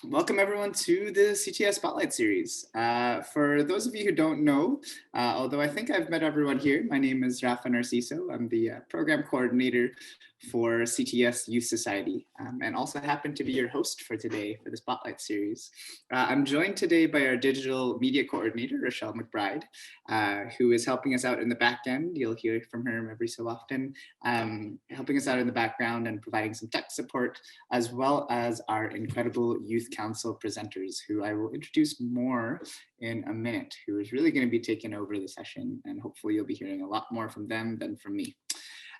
Welcome everyone to the CTS Spotlight Series. For those of you who don't know, although I think I've met everyone here, my name is Rafa Narciso. I'm the program coordinator for CTS Youth Society, and also happen to be your host for today for the Spotlight Series. I'm joined today by our digital media coordinator, Rochelle McBride, who is helping us out in the back end. You'll hear from her every so often, helping us out in the background and providing some tech support, as well as our incredible Youth Council presenters, who I will introduce more in a minute, who is really going to be taking over the session, and hopefully you'll be hearing a lot more from them than from me.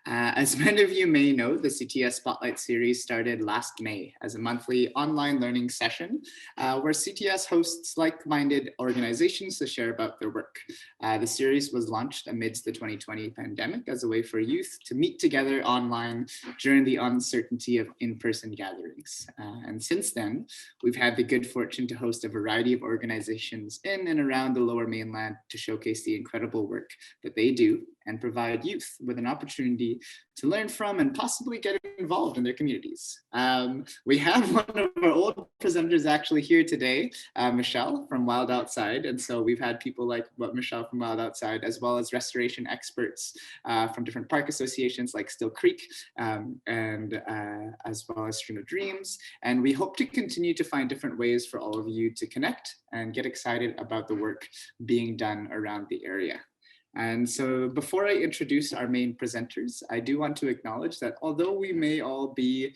As many of you may know, the CTS Spotlight Series started last May as a monthly online learning session where CTS hosts like-minded organizations to share about their work. The series was launched amidst the 2020 pandemic as a way for youth to meet together online during the uncertainty of in-person gatherings. And since then, we've had the good fortune to host a variety of organizations in and around the Lower Mainland to showcase the incredible work that they do and provide youth with an opportunity to learn from and possibly get involved in their communities. We have one of our old presenters actually here today, Michelle from Wild Outside. And so we've had people like Michelle from Wild Outside, as well as restoration experts from different park associations like Still Creek, and as well as Stream of Dreams. And we hope to continue to find different ways for all of you to connect and get excited about the work being done around the area. And so before I introduce our main presenters, I do want to acknowledge that although we may all be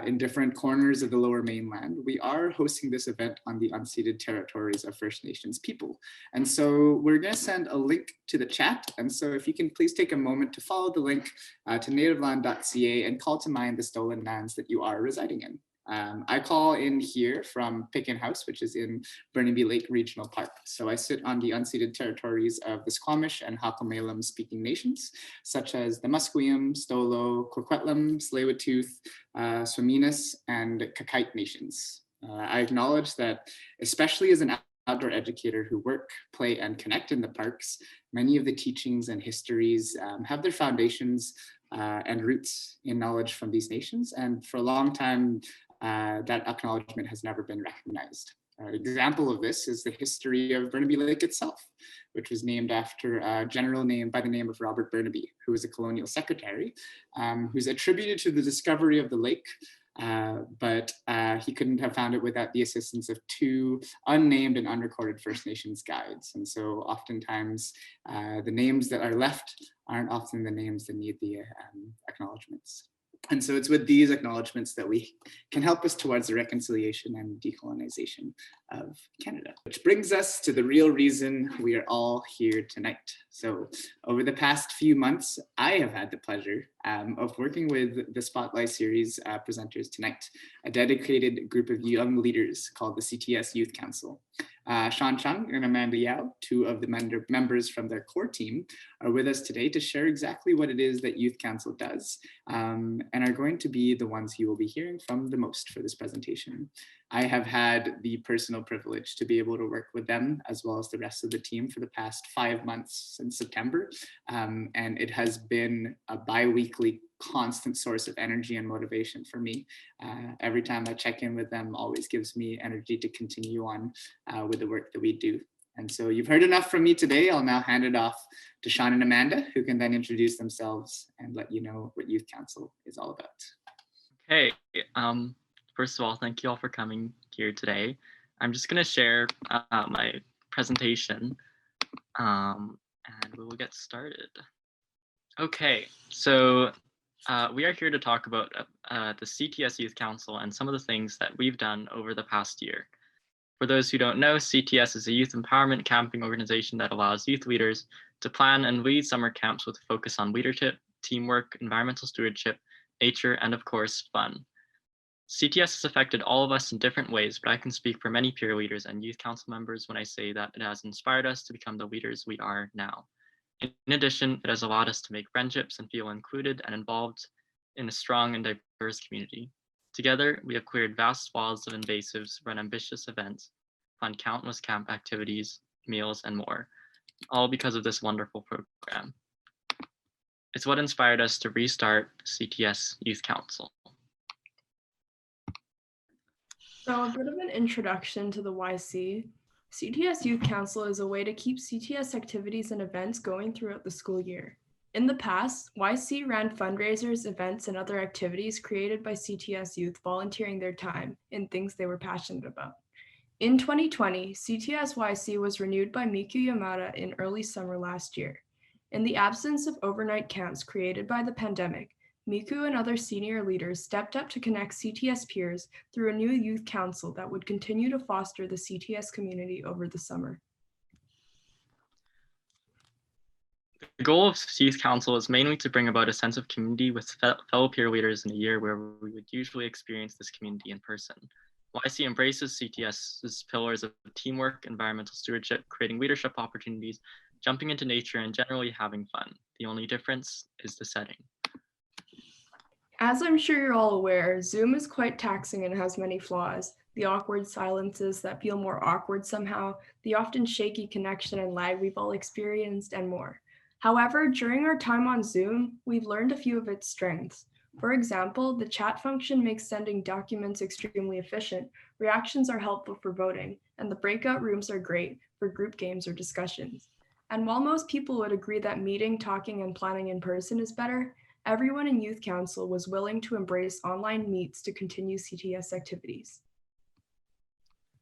in different corners of the Lower Mainland, we are hosting this event on the unceded territories of First Nations people. And so we're going to send a link to the chat. And so if you can please take a moment to follow the link to native-land.ca and call to mind the stolen lands that you are residing in. I call in here from Picken House, which is in Burnaby Lake Regional Park. So I sit on the unceded territories of the Squamish and Halkomelem speaking nations, such as the Musqueam, Stolo, Coquitlam, Tsleil-Waututh, Swaminas, and Kakite nations. I acknowledge that, especially as an outdoor educator who work, play, and connect in the parks, many of the teachings and histories have their foundations and roots in knowledge from these nations. And for a long time, that acknowledgement has never been recognized. An example of this is the history of Burnaby Lake itself, which was named after a general name by the name of Robert Burnaby, who was a colonial secretary, who's attributed to the discovery of the lake, but he couldn't have found it without the assistance of two unnamed and unrecorded First Nations guides. And so oftentimes the names that are left aren't often the names that need the acknowledgements. And so it's with these acknowledgements that we can help us towards the reconciliation and decolonization of Canada. Which brings us to the real reason we are all here tonight. So over the past few months, I have had the pleasure of working with the Spotlight Series presenters tonight, a dedicated group of young leaders called the CTS Youth Council. Sean Chung and Amanda Yao, two of the members from their core team, are with us today to share exactly what it is that Youth Council does, and are going to be the ones you will be hearing from the most for this presentation. I have had the personal privilege to be able to work with them as well as the rest of the team for the past 5 months since September, and it has been a bi-weekly constant source of energy and motivation for me. Every time I check in with them always gives me energy to continue on with the work that we do. And so you've heard enough from me today. I'll now hand it off to Sean and Amanda, who can then introduce themselves and let you know what Youth Council is all about. Okay, first of all, thank you all for coming here today. I'm just going to share my presentation and we will get started. Okay, so we are here to talk about the CTS Youth Council and some of the things that we've done over the past year. For those who don't know, CTS is a youth empowerment camping organization that allows youth leaders to plan and lead summer camps with a focus on leadership, teamwork, environmental stewardship, nature, and of course, fun. CTS has affected all of us in different ways, but I can speak for many peer leaders and youth council members when I say that it has inspired us to become the leaders we are now. In addition, it has allowed us to make friendships and feel included and involved in a strong and diverse community. Together, we have cleared vast swaths of invasives, run ambitious events, planned countless camp activities, meals, and more, all because of this wonderful program. It's what inspired us to restart CTS Youth Council. So, a bit of an introduction to the YC. CTS Youth Council is a way to keep CTS activities and events going throughout the school year. In the past, YC ran fundraisers, events, and other activities created by CTS youth volunteering their time in things they were passionate about. In 2020, CTS YC was renewed by Miku Yamada in early summer last year. In the absence of overnight camps created by the pandemic, Miku and other senior leaders stepped up to connect CTS peers through a new youth council that would continue to foster the CTS community over the summer. The goal of Youth Council is mainly to bring about a sense of community with fellow peer leaders in a year where we would usually experience this community in person. YC embraces CTS's pillars of teamwork, environmental stewardship, creating leadership opportunities, jumping into nature, and generally having fun. The only difference is the setting. As I'm sure you're all aware, Zoom is quite taxing and has many flaws. The awkward silences that feel more awkward somehow, the often shaky connection and lag we've all experienced, and more. However, during our time on Zoom, we've learned a few of its strengths. For example, the chat function makes sending documents extremely efficient, reactions are helpful for voting, and the breakout rooms are great for group games or discussions. And while most people would agree that meeting, talking, and planning in person is better, everyone in Youth Council was willing to embrace online meets to continue CTS activities.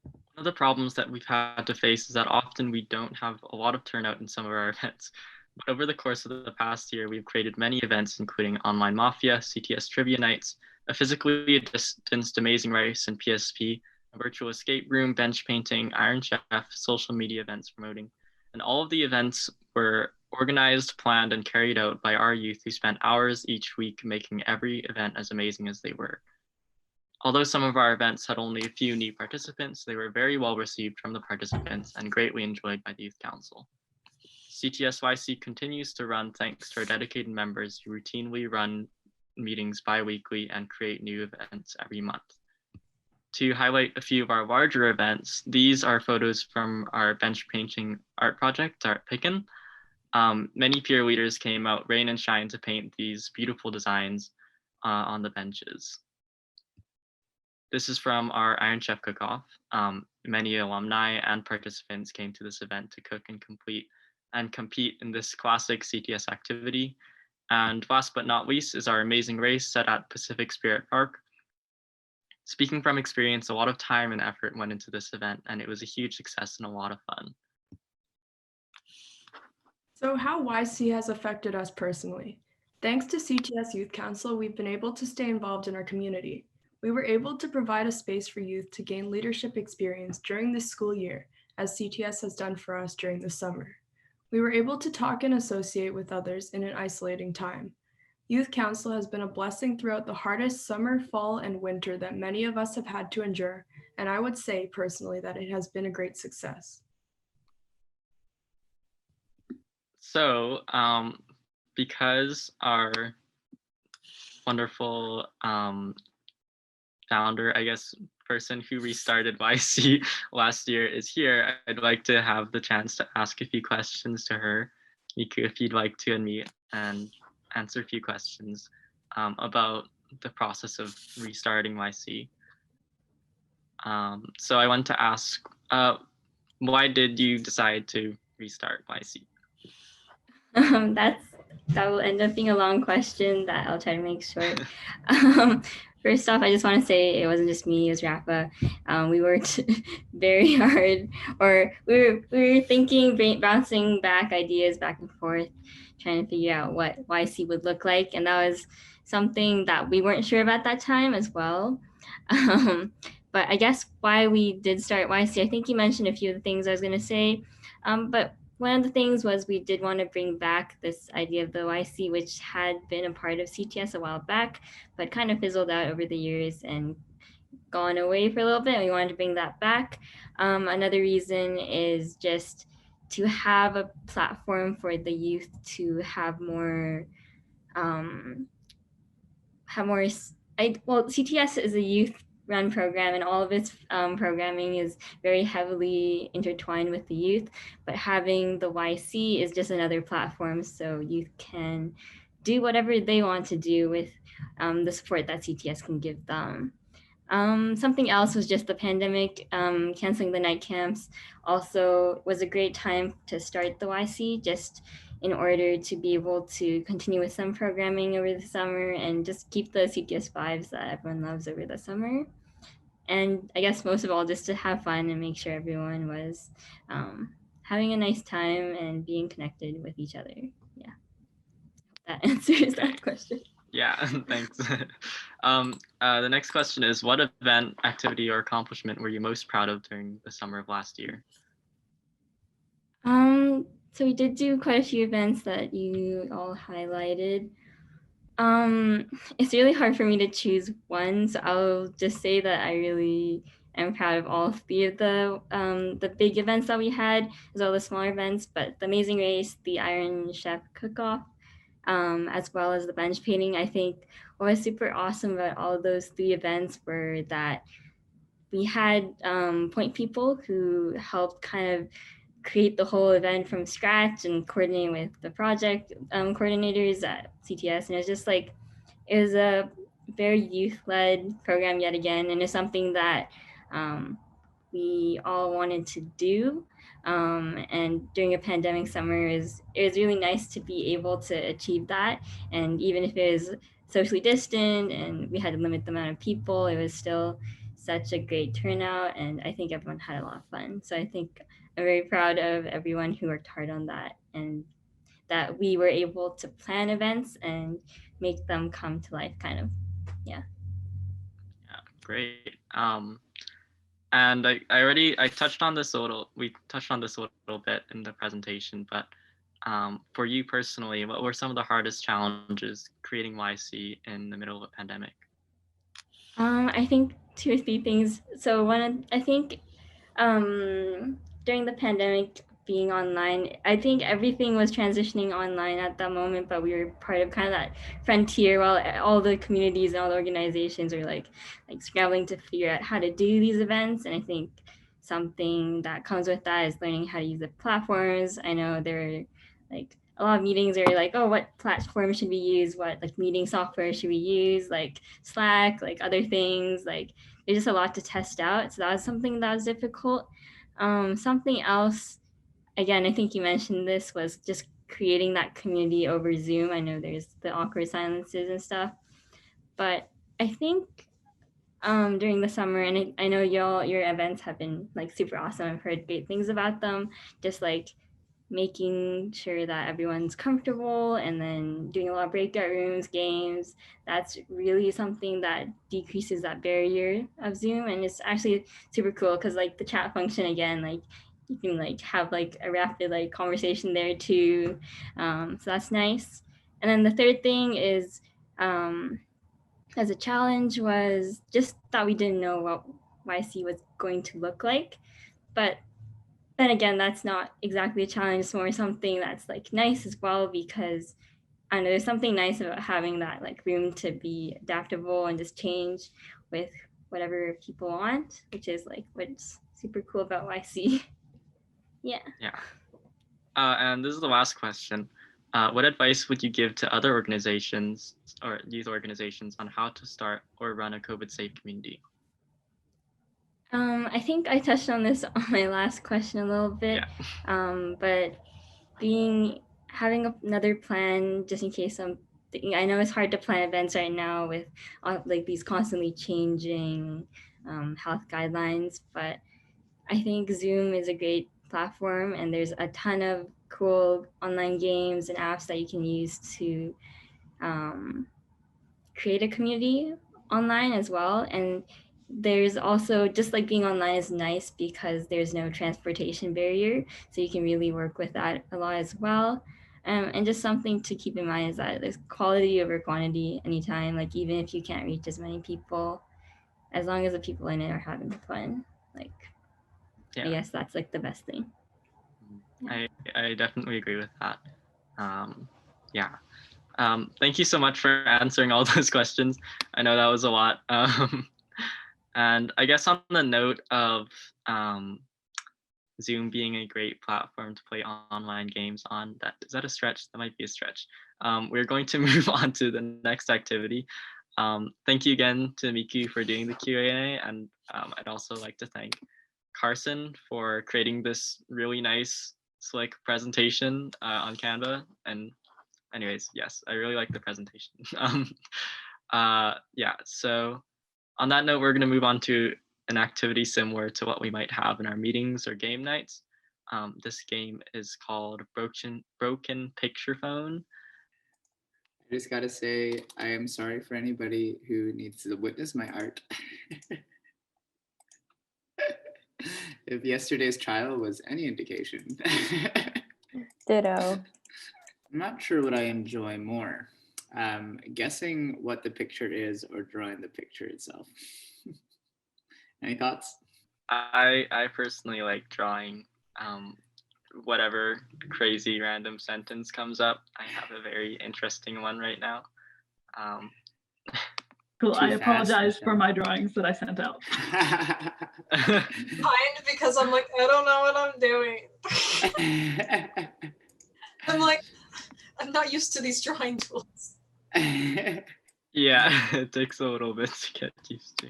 One of the problems that we've had to face is that often we don't have a lot of turnout in some of our events. But over the course of the past year, we've created many events, including Online Mafia, CTS Trivia Nights, a physically distanced Amazing Race and PSP, a virtual escape room, bench painting, Iron Chef, social media events promoting. And all of the events were organized, planned, and carried out by our youth who spent hours each week making every event as amazing as they were. Although some of our events had only a few new participants, they were very well received from the participants and greatly enjoyed by the Youth Council. CTSYC continues to run thanks to our dedicated members who routinely run meetings bi-weekly and create new events every month. To highlight a few of our larger events, these are photos from our bench painting art project, Art Pickin'. Many peer leaders came out rain and shine to paint these beautiful designs on the benches. This is from our Iron Chef cook-off. Many alumni and participants came to this event to cook and compete in this classic CTS activity. And last but not least is our amazing race set at Pacific Spirit Park. Speaking from experience, a lot of time and effort went into this event, and it was a huge success and a lot of fun. So how YC has affected us personally. Thanks to CTS Youth Council, we've been able to stay involved in our community. We were able to provide a space for youth to gain leadership experience during this school year, as CTS has done for us during the summer. We were able to talk and associate with others in an isolating time. Youth Council has been a blessing throughout the hardest summer, fall, and winter that many of us have had to endure, and I would say personally that it has been a great success. So, because our wonderful founder, I guess, person who restarted YC last year is here, I'd like to have the chance to ask a few questions to her. Miku, if you'd like to unmute and answer a few questions about the process of restarting YC. So I want to ask, why did you decide to restart YC? That will end up being a long question that I'll try to make short. First off, I just want to say it wasn't just me, it was Rafa. We worked very hard, or we were thinking, bouncing back ideas back and forth, trying to figure out what YC would look like. And that was something that we weren't sure of at that time as well. But I guess why we did start YC, I think you mentioned a few of the things I was going to say, but one of the things was we did want to bring back this idea of the YC, which had been a part of CTS a while back, but kind of fizzled out over the years and gone away for a little bit. And we wanted to bring that back. Another reason is just to have a platform for the youth to have more, CTS is a youth run program, and all of its programming is very heavily intertwined with the youth, but having the YC is just another platform so youth can do whatever they want to do with the support that CTS can give them. Something else was just the pandemic. Canceling the night camps also was a great time to start the YC, just in order to be able to continue with some programming over the summer and just keep the CTS vibes that everyone loves over the summer. And I guess most of all, just to have fun and make sure everyone was having a nice time and being connected with each other. Yeah, that answers that question. Yeah, thanks. The next question is, what event, activity, or accomplishment were you most proud of during the summer of last year? So we did do quite a few events that you all highlighted. It's really hard for me to choose one, so I'll just say that I really am proud of all three of the big events that we had, as well as the smaller events. But the Amazing Race, the Iron Chef Cook-Off, as well as the bench painting, I think what was super awesome about all of those three events were that we had point people who helped kind of create the whole event from scratch and coordinate with the project coordinators at CTS. And it was just like, it was a very youth-led program yet again. And it's something that we all wanted to do. And during a pandemic summer, it was really nice to be able to achieve that. And even if it was socially distant and we had to limit the amount of people, it was still such a great turnout. And I think everyone had a lot of fun. So I think I'm very proud of everyone who worked hard on that, and that we were able to plan events and make them come to life, kind of. Yeah. Yeah, great. And I touched on this a little, we touched on this a little bit in the presentation, but for you personally, what were some of the hardest challenges creating YC in the middle of a pandemic? I think 2 or 3 things. So one, I think during the pandemic, being online, I think everything was transitioning online at that moment, but we were part of kind of that frontier while all the communities and all the organizations were like scrambling to figure out how to do these events. And I think something that comes with that is learning how to use the platforms. I know there are like a lot of meetings are like, oh, what platform should we use? What like meeting software should we use? Like Slack, like other things, like there's just a lot to test out. So that was something that was difficult. Something else, again, I think you mentioned this, was just creating that community over Zoom. I know there's the awkward silences and stuff, but I think during the summer, and I know your events have been like super awesome. I've heard great things about them. Just like making sure that everyone's comfortable and then doing a lot of breakout rooms, games. That's really something that decreases that barrier of Zoom. And it's actually super cool because like the chat function, again, like you can like have like a rapid like conversation there too. So that's nice. And then the third thing is as a challenge was just that we didn't know what YC was going to look like. But then again, that's not exactly a challenge, it's more something that's like nice as well, because I don't know, there's something nice about having that like room to be adaptable and just change with whatever people want, which is like what's super cool about YC. Yeah. Yeah. And this is the last question. What advice would you give to other organizations or youth organizations on how to start or run a COVID-safe community? I think I touched on this on my last question a little bit, but having another plan just in case I know it's hard to plan events right now with like these constantly changing health guidelines, but I think Zoom is a great platform, and there's a ton of cool online games and apps that you can use to create a community online as well. And there's also, just like being online is nice because there's no transportation barrier, so you can really work with that a lot as well. And just something to keep in mind is that there's quality over quantity anytime, like even if you can't reach as many people, as long as the people in it are having fun, like I guess that's like the best thing. I definitely agree with that. Thank you so much for answering all those questions. I know that was a lot. And I guess on the note of Zoom being a great platform to play online games on, is that a stretch? That might be a stretch. We're going to move on to the next activity. Thank you again to Miku for doing the Q&A, and I'd also like to thank Carson for creating this really nice, slick presentation on Canva. And anyways, yes, I really like the presentation. Yeah, so on that note, we're going to move on to an activity similar to what we might have in our meetings or game nights. This game is called Broken Picture Phone. I just gotta say, I am sorry for anybody who needs to witness my art. If yesterday's trial was any indication. Ditto. I'm not sure what I enjoy more, guessing what the picture is or drawing the picture itself. Any thoughts? I personally like drawing whatever crazy random sentence comes up. I have a very interesting one right now. Cool. Too I fast, apologize for Michelle. my drawings that I sent out. Kind, because I'm like, I don't know what I'm doing. I'm like, I'm not used to these drawing tools. Yeah, it takes a little bit to get used to.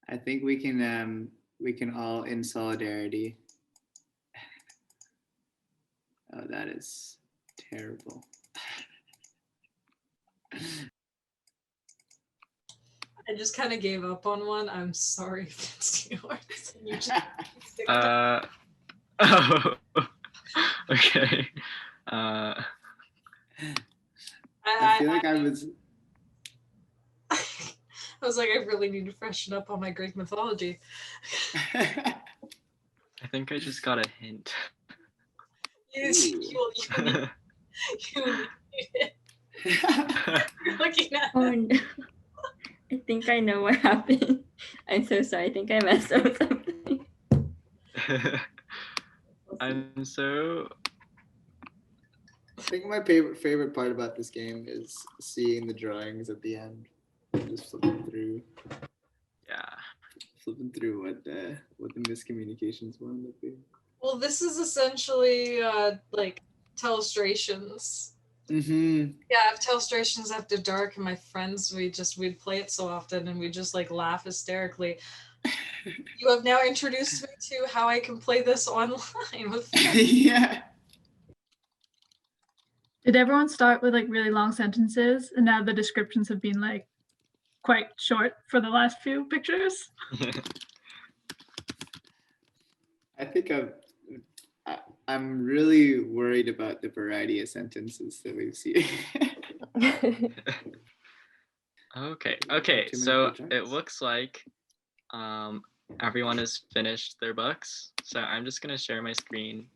I think we can all in solidarity. Oh, that is terrible. I just kind of gave up on one. I'm sorry if it's yours. You just stick with Oh, okay. I feel like I was. I was like, I really need to freshen up on my Greek mythology. I think I just got a hint. You need it. You're looking at Oh no. I think I know what happened. I'm so sorry. I think I messed up something. I'm so. I think my favorite part about this game is seeing the drawings at the end. Just flipping through what the miscommunications wound up being. Well, this is essentially like telestrations. Mm-hmm. Yeah, if telestrations after dark, and my friends, we'd play it so often, and we just like laugh hysterically. You have now introduced me to how I can play this online with friends. Yeah. Did everyone start with like really long sentences and now the descriptions have been like quite short for the last few pictures? I think I'm really worried about the variety of sentences that we've seen. Okay, Too many so good it jokes. looks like everyone has finished their books. So I'm just gonna share my screen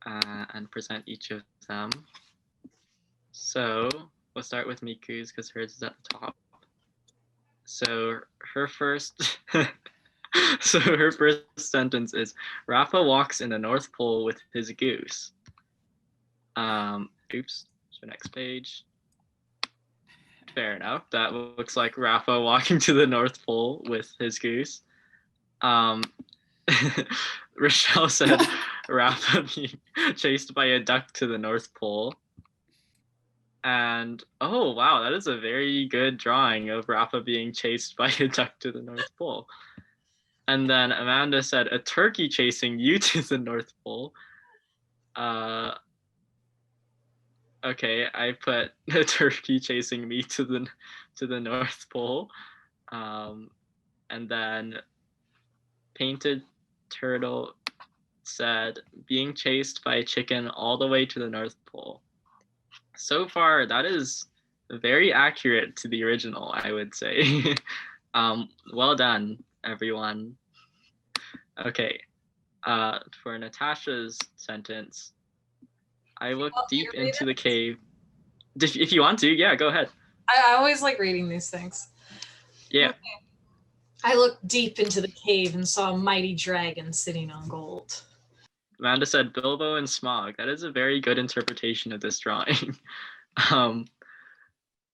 and present each of them. So we'll start with Miku's because hers is at the top. So her first sentence is Rafa walks in the North Pole with his goose. Oops, so next page. Fair enough. That looks like Rafa walking to the North Pole with his goose. Rochelle said Rafa being chased by a duck to the North Pole. And oh wow, that is a very good drawing of Rafa being chased by a duck to the North Pole. And then Amanda said a turkey chasing you to the North Pole. Okay, I put a turkey chasing me to the North Pole. And then Painted Turtle said being chased by a chicken all the way to the North Pole. So far, that is very accurate to the original, I would say. Well done, everyone. Okay, for Natasha's sentence, I looked deep into the cave. If you want to, yeah, go ahead. I always like reading these things. Yeah. Okay. I looked deep into the cave and saw a mighty dragon sitting on gold. Amanda said Bilbo and Smog. That is a very good interpretation of this drawing.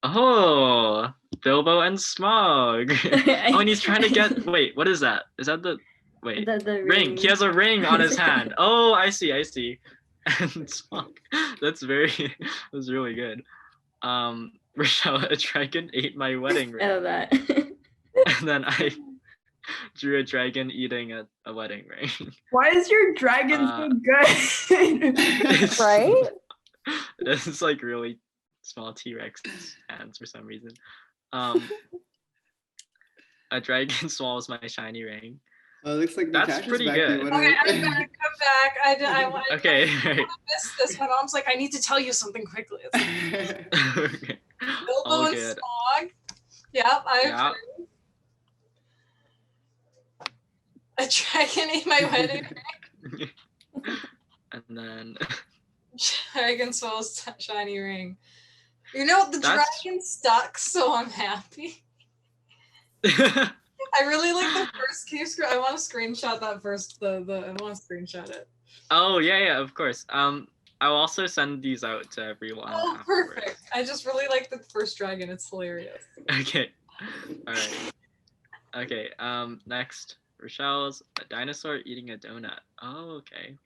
Oh, Bilbo and Smog. Oh, and he's trying to get. Wait, what is that? Is that the? Wait, the ring. He has a ring on his hand. Oh, I see. And Smog. That's really good. Rochelle, a dragon ate my wedding I love ring. that. And then I drew a dragon eating a wedding ring. Why is your dragon so good? It's, Right? It's like really small T-Rex hands for some reason. A dragon swallows my shiny ring. Oh, it looks like That's Natasha's pretty back. Do you good. wanna- Okay, I'm back. I'm back. I Okay, right. missed this. My mom's like, I need to tell you something quickly. It's like, Okay. Bilbo All and good. Smog. Yep, Yeah. A dragon ate my wedding ring. And then Dragon swallows shiny ring. You know, the That's- dragon stuck, so I'm happy. I really like the first case. I want to screenshot that first. I want to screenshot it. Oh yeah, of course. I'll also send these out to everyone. Oh, afterwards. perfect. I just really like the first dragon. It's hilarious. Okay. All right. Okay. Next, Rochelle's a dinosaur eating a donut. Oh, okay.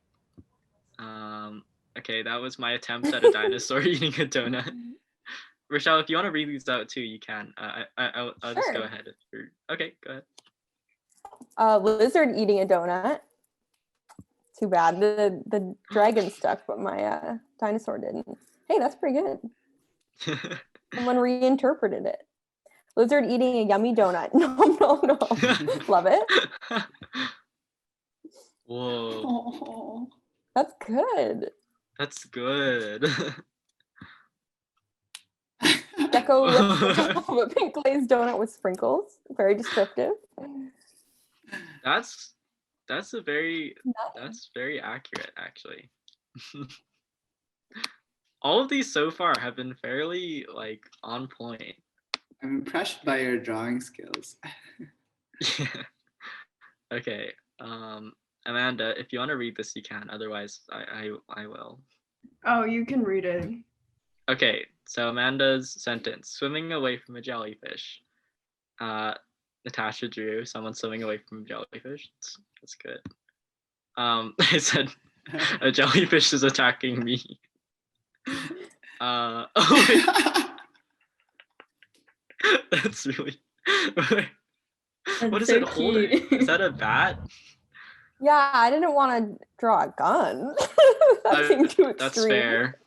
Okay, that was my attempt at a dinosaur eating a donut. Rochelle, if you want to read these out too, you can. I'll just go Sure. ahead. Okay, go ahead. Lizard eating a donut. Too bad the dragon stuck, but my dinosaur didn't. Hey, that's pretty good. Someone reinterpreted it. Lizard eating a yummy donut. No. Love it. Whoa, Oh. That's good. that's good. Gecko lips of a pink glazed donut with sprinkles. Very descriptive. That's very Nice. accurate actually. All of these so far have been fairly like on point. I'm impressed by your drawing skills. Yeah. Okay. Amanda, if you want to read this, you can. Otherwise, I will. Oh, you can read it. Okay. So Amanda's sentence: swimming away from a jellyfish. Natasha drew someone swimming away from a jellyfish. That's good. I said a jellyfish is attacking me. Oh, wait. That's really. What That's is so it holding? cute. Is that a bat? Yeah, I didn't want to draw a gun. That seemed too extreme. That's fair.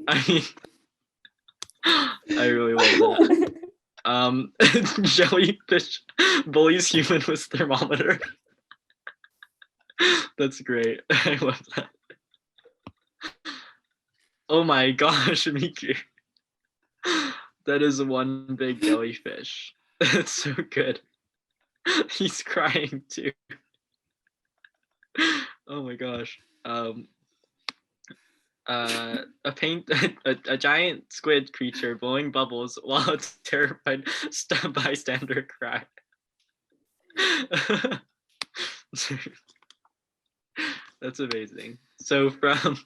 I mean, I really love that. Jellyfish bullies human with thermometer. That's great. I love that. Oh my gosh, Miku. That is one big jellyfish. That's so good. He's crying too. Oh my gosh. A giant squid creature blowing bubbles while a terrified bystander cries. That's amazing. So from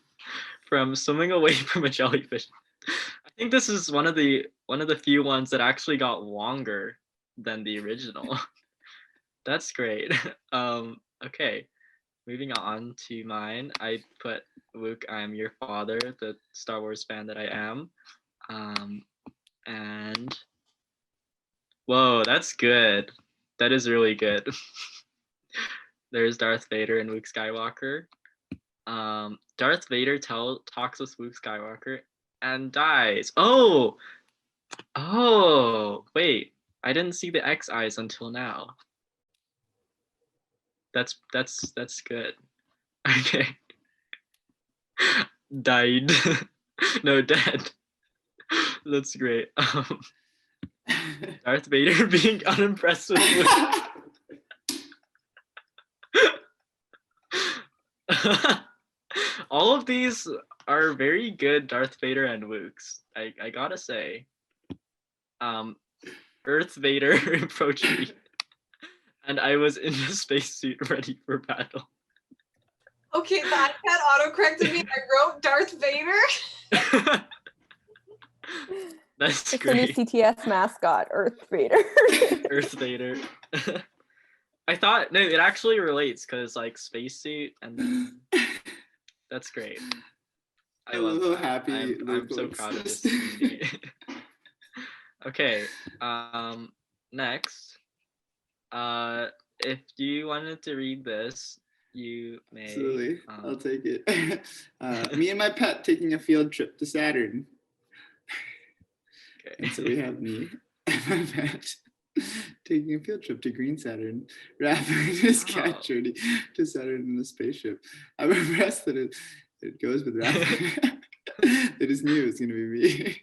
swimming away from a jellyfish, I think this is one of the few ones that actually got longer than the original. That's great. Okay. Moving on to mine, I put Luke, I am your father, the Star Wars fan that I am. And whoa, that's good. That is really good. There's Darth Vader and Luke Skywalker. Darth Vader talks with Luke Skywalker and dies. Oh, wait, I didn't see the X eyes until now. That's good. Okay. Died. No, dead. That's great. Darth Vader being unimpressed with Luke. All of these are very good Darth Vader and Luke's. I gotta say. Earth Vader approached me, and I was in the spacesuit ready for battle. Okay, the iPad auto-corrected me. I wrote Darth Vader. It's That's the new great. CTS mascot, Earth Vader. Earth Vader. I thought, no, it actually relates because like spacesuit and then that's great. I I'm love so that. happy I'm Luke so looks proud of this this. community. Okay. Next, if you wanted to read this, you may. Absolutely, I'll take it. Me and my pet taking a field trip to Saturn. Okay. And so we have me and my pet taking a field trip to Green Saturn, Rafa and his cat journey to Saturn in a spaceship. I'm impressed that it goes with Rafa. They just knew it was going to be me.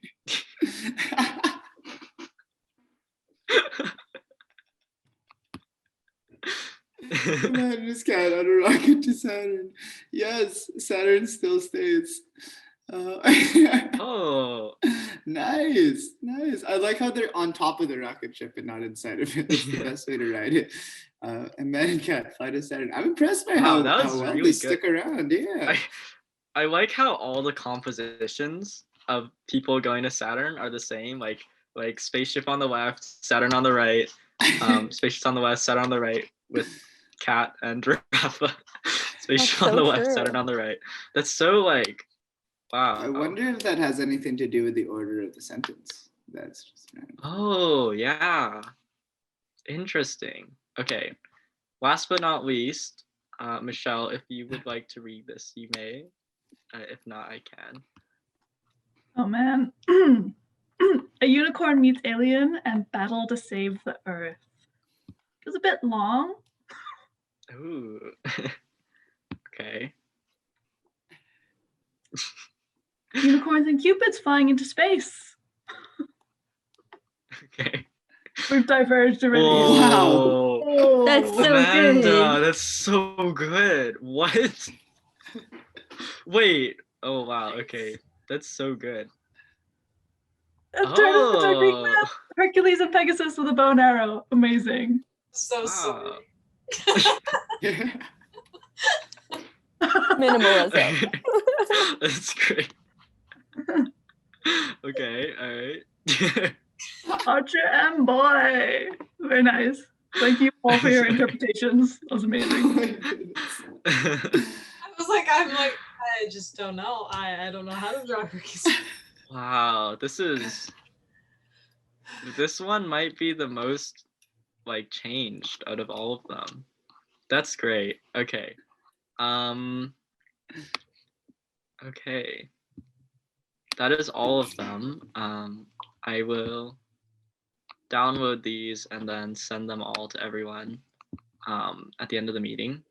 Man, his cat on a rocket to Saturn. Yes, Saturn still stays. Oh, nice. I like how they're on top of the rocket ship and not inside of it. That's the best way to ride it. And then cat fly to Saturn. I'm impressed by how well really they good. stick around. Yeah. I like how all the compositions of people going to Saturn are the same. Like spaceship on the left, Saturn on the right. Spaceships on the left, Saturn on the right, with cat and Rafa. Spaceship on the left, Saturn on the right. That's so like, wow. I wonder if that has anything to do with the order of the sentence. That's just random. Oh, yeah. Interesting. Okay. Last but not least, Michelle, if you would like to read this, you may. If not, I can. Oh man. A unicorn meets alien and battle to save the earth. It was a bit long. Ooh. Okay. Unicorns and cupids flying into space. Okay. We've diverged already. Whoa. Oh, That's so Amanda, good. that's so good. What? Wait. Oh wow. Okay, that's so good. Turtles are Greek myth. Hercules and Pegasus with a bow and arrow. Amazing. So Wow. silly. Minimalism. That's great. Okay. All right. Archer and boy. Very nice. Thank you all for your interpretations. That was amazing. I'm like, I just don't know. I don't know how to draw Hercules. Wow, this one might be the most like changed out of all of them. That's great. Okay. Okay. That is all of them. I will download these and then send them all to everyone at the end of the meeting.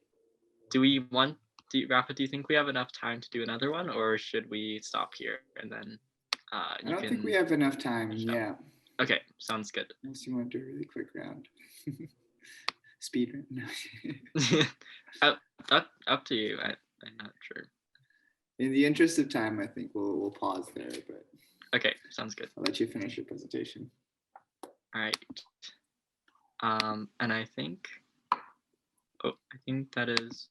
Rafa, do you think we have enough time to do another one, or should we stop here and then I don't think we have enough time. Yeah. Okay, sounds good. Unless you want to do a really quick round. Speed run. Up to you. I'm not sure. In the interest of time, I think we'll pause there, but Okay, sounds good. I'll let you finish your presentation. All right. And I think that is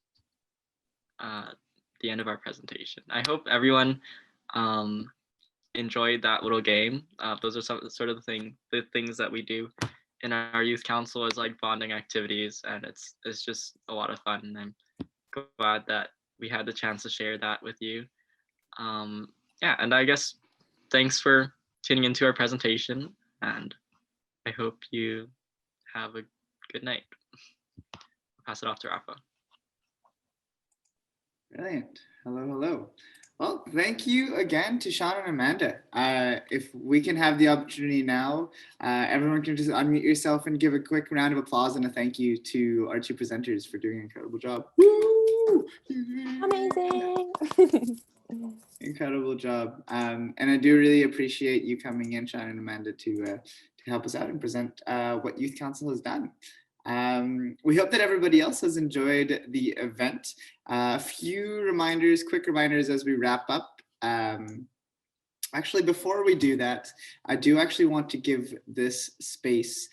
the end of our presentation. I hope everyone enjoyed that little game. Those are some sort of the things that we do in our youth council is like bonding activities, and it's just a lot of fun. And I'm glad that we had the chance to share that with you. Yeah, and I guess thanks for tuning into our presentation, and I hope you have a good night. I'll pass it off to Rafa. Brilliant. Hello. Well, thank you again to Sean and Amanda. If we can have the opportunity now, everyone can just unmute yourself and give a quick round of applause and a thank you to our two presenters for doing an incredible job. Woo! Amazing. Incredible job. And I do really appreciate you coming in, Sean and Amanda, to help us out and present what Youth Council has done. We hope that everybody else has enjoyed the event. A few quick reminders as we wrap up. Actually, before we do that, I do actually want to give this space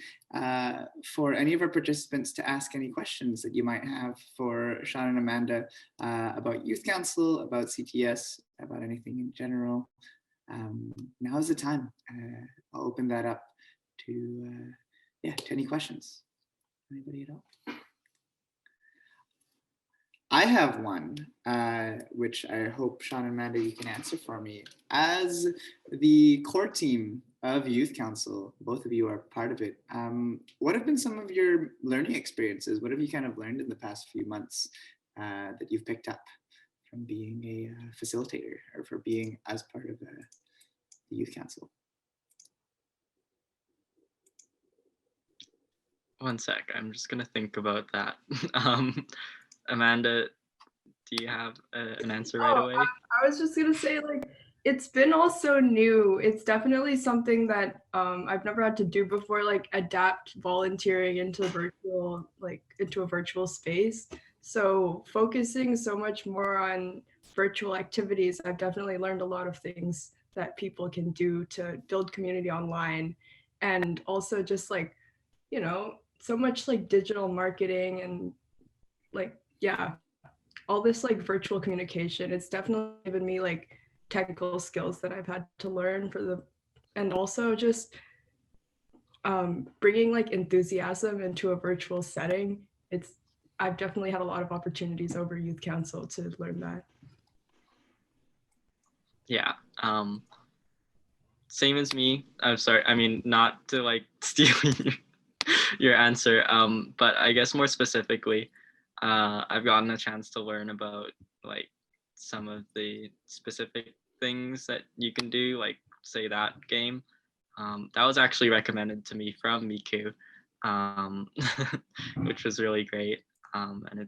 for any of our participants to ask any questions that you might have for Sean and Amanda about Youth Council, about CTS, about anything in general. Now is the time. I'll open that up to any questions. Anybody at all? I have one, which I hope Sean and Amanda you can answer for me. As the core team of Youth Council. Both of you are part of it. What have been some of your learning experiences? What have you kind of learned in the past few months that you've picked up from being a facilitator or for being as part of the Youth Council? One sec, I'm just gonna think about that. Amanda, do you have an answer right away? I was just gonna say, like, it's been also new. It's definitely something that I've never had to do before, like adapt volunteering into a virtual space. So focusing so much more on virtual activities, I've definitely learned a lot of things that people can do to build community online, and also just like, so much like digital marketing and like, yeah, all this like virtual communication. It's definitely given me like technical skills that I've had to learn and also just bringing like enthusiasm into a virtual setting. I've definitely had a lot of opportunities over Youth Council to learn that. Yeah, same as me. I'm sorry, I mean, not to like steal your answer, but I guess more specifically, I've gotten a chance to learn about like some of the specific things that you can do, like say that game. That was actually recommended to me from Miku, which was really great, and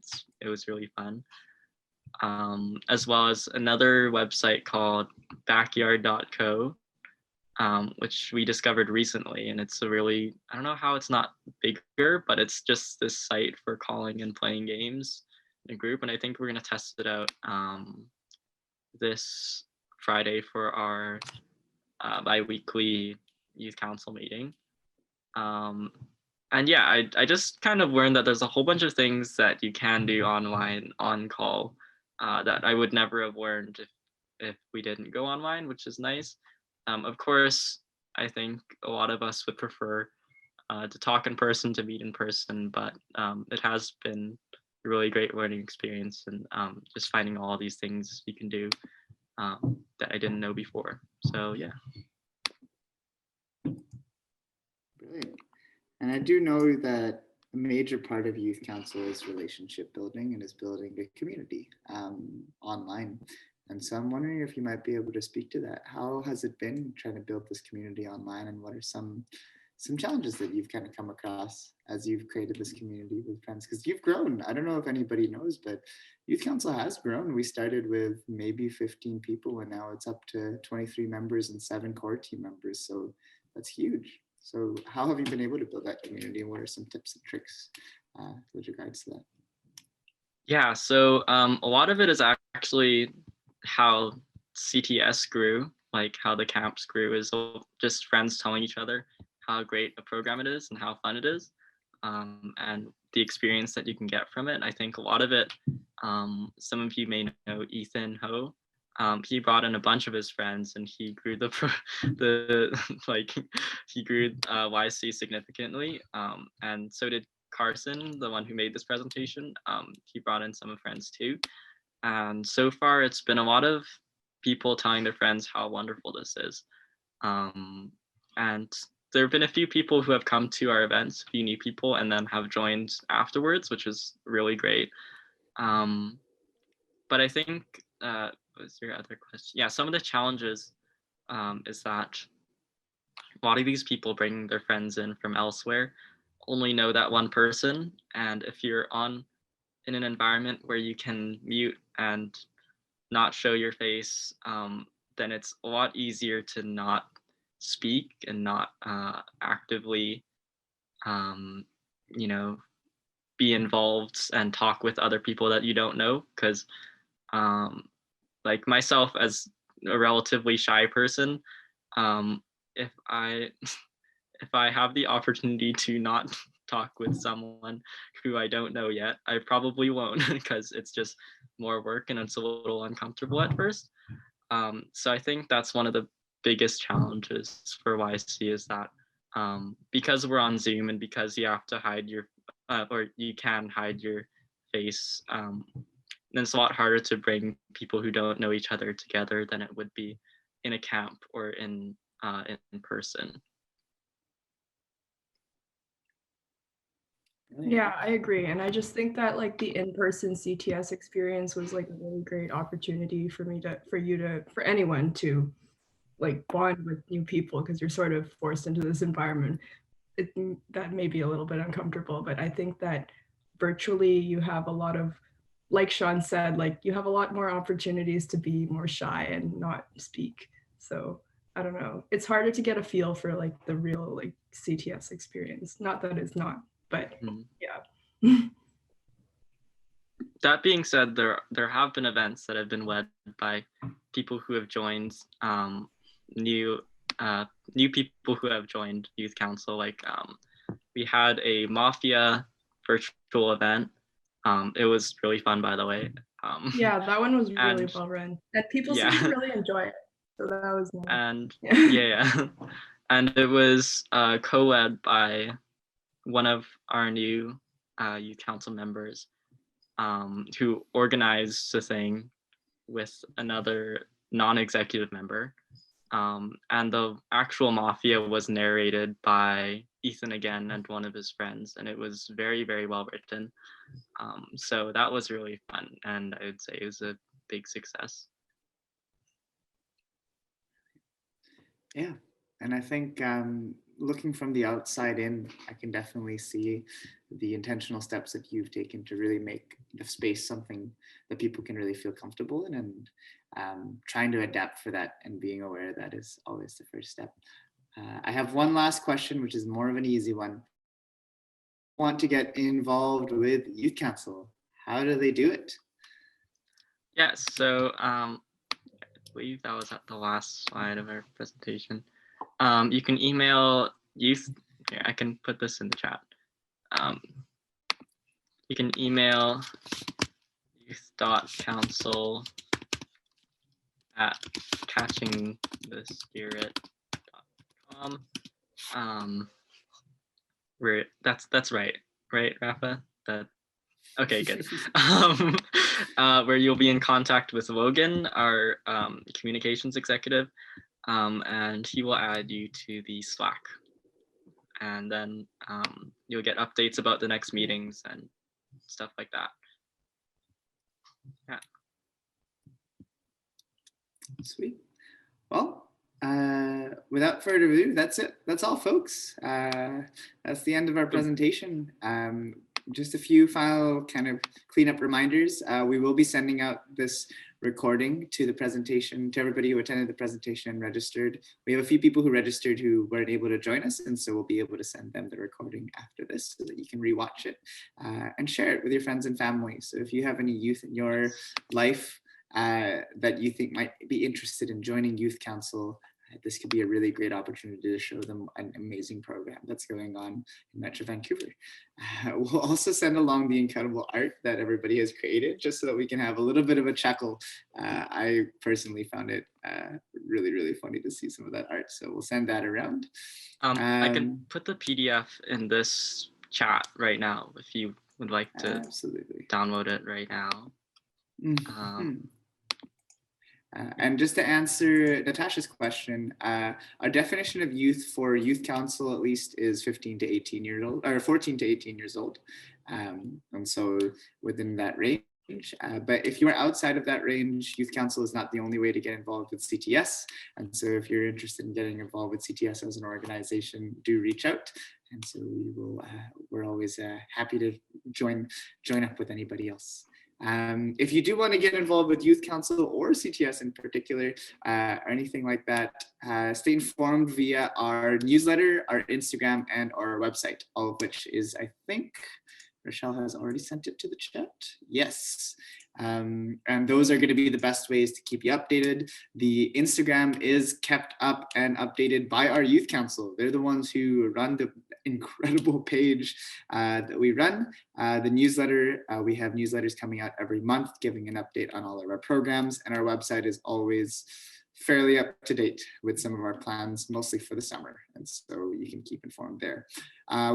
it was really fun. As well as another website called backyard.co, which we discovered recently. And it's I don't know how it's not bigger, but it's just this site for calling and playing games in a group. And I think we're going to test it out this Friday for our bi-weekly youth council meeting. And yeah, I just kind of learned that there's a whole bunch of things that you can do online on call that I would never have learned if we didn't go online, which is nice. Of course, I think a lot of us would prefer to talk in person, to meet in person, but it has been a really great learning experience, and just finding all these things you can do that I didn't know before. So yeah. Brilliant. And I do know that a major part of Youth Council is relationship building and is building a community online. And so I'm wondering if you might be able to speak to that. How has it been trying to build this community online, and what are some challenges that you've kind of come across as you've created this community with friends? Because you've grown. I don't know if anybody knows, but Youth Council has grown. We started with maybe 15 people, and now it's up to 23 members and 7 core team members. So that's huge. So how have you been able to build that community, and what are some tips and tricks with regards to that? Yeah, so a lot of it is actually how CTS grew, like how the camps grew, is just friends telling each other how great a program it is and how fun it is, and the experience that you can get from it. I think a lot of it, some of you may know Ethan Ho. He brought in a bunch of his friends, and he grew he grew YC significantly, and so did Carson, the one who made this presentation. He brought in some friends too. And so far, it's been a lot of people telling their friends how wonderful this is. And there have been a few people who have come to our events, a few new people, and then have joined afterwards, which is really great. But I think, what was your other question? Yeah, some of the challenges is that a lot of these people bringing their friends in from elsewhere only know that one person. And if you're in an environment where you can mute and not show your face, then it's a lot easier to not speak and not actively, be involved and talk with other people that you don't know. Because like myself, as a relatively shy person, if I have the opportunity to not talk with someone who I don't know yet, I probably won't, because it's just more work and it's a little uncomfortable at first. So I think that's one of the biggest challenges for YC, is that because we're on Zoom and because you have to hide your or you can hide your face, then it's a lot harder to bring people who don't know each other together than it would be in a camp or in in person. Yeah, I agree. And I just think that like the in-person CTS experience was like a really great opportunity for anyone to like bond with new people, because you're sort of forced into this environment. That may be a little bit uncomfortable, but I think that virtually you have a lot of, like Sean said, like you have a lot more opportunities to be more shy and not speak. So I don't know. It's harder to get a feel for like the real like CTS experience. Not that it's not, but yeah. That being said, there have been events that have been led by people who have joined, new people who have joined Youth Council. Like we had a Mafia virtual event. It was really fun, by the way. Yeah, that one was really well run, and people seemed to really enjoy it. So that was nice. And yeah, and it was co-led by one of our new Youth Council members, who organized the thing with another non-executive member. And the actual Mafia was narrated by Ethan again and one of his friends, and it was very, very well written. So that was really fun, and I would say it was a big success. Yeah, and I think looking from the outside in, I can definitely see the intentional steps that you've taken to really make the space something that people can really feel comfortable in, and trying to adapt for that and being aware that is always the first step. I have one last question, which is more of an easy one. Want to get involved with Youth Council? How do they do it? Yes, so I believe that was at the last slide of our presentation. You can email youth. Here, I can put this in the chat. You can email youth.council@catchingthespirit.com. Where that's right, Rafa? That okay, good. Where you'll be in contact with Logan, our communications executive, and he will add you to the Slack. And then you'll get updates about the next meetings and stuff like that. Yeah. Sweet. Well, without further ado, that's it. That's all, folks. That's the end of our presentation. Just a few final kind of cleanup reminders. We will be sending out this recording to the presentation, to everybody who attended the presentation and registered. We have a few people who registered who weren't able to join us, and so we'll be able to send them the recording after this so that you can rewatch it and share it with your friends and family. So if you have any youth in your life that you think might be interested in joining Youth Council, this could be a really great opportunity to show them an amazing program that's going on in Metro Vancouver. We'll also send along the incredible art that everybody has created, just so that we can have a little bit of a chuckle. I personally found it really, really funny to see some of that art, so we'll send that around. I can put the PDF in this chat right now if you would like to absolutely download it right now. And just to answer Natasha's question, our definition of youth for Youth Council at least is 15 to 18 years old, or 14 to 18 years old. And so within that range. But if you are outside of that range, Youth Council is not the only way to get involved with CTS. And so if you're interested in getting involved with CTS as an organization, do reach out. And so we will, we're always happy to join up with anybody else. If you do want to get involved with Youth Council or CTS in particular, or anything like that, stay informed via our newsletter, our Instagram, and our website, all of which is, I think, Rochelle has already sent it to the chat. Yes. And those are going to be the best ways to keep you updated. The Instagram is kept up and updated by our Youth Council. They're the ones who run the incredible page that we run. The newsletter, we have newsletters coming out every month giving an update on all of our programs, and our website is always fairly up to date with some of our plans, mostly for the summer. And so you can keep informed there.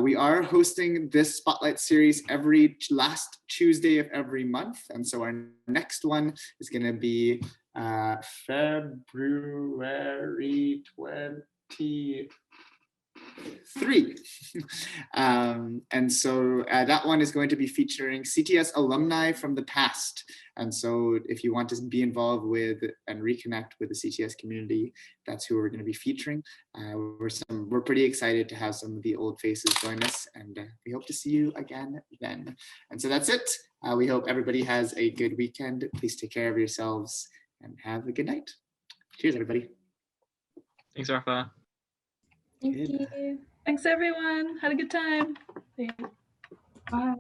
We are hosting this Spotlight series every last Tuesday of every month. And so our next one is going to be February And so that one is going to be featuring CTS alumni from the past. And so if you want to be involved with and reconnect with the CTS community, that's who we're going to be featuring. We're pretty excited to have some of the old faces join us, and we hope to see you again then. And so that's it. We hope everybody has a good weekend. Please take care of yourselves and have a good night. Cheers, everybody. Thanks, Rafa. Thank Good. you. Thanks, everyone. Had a good time. Bye.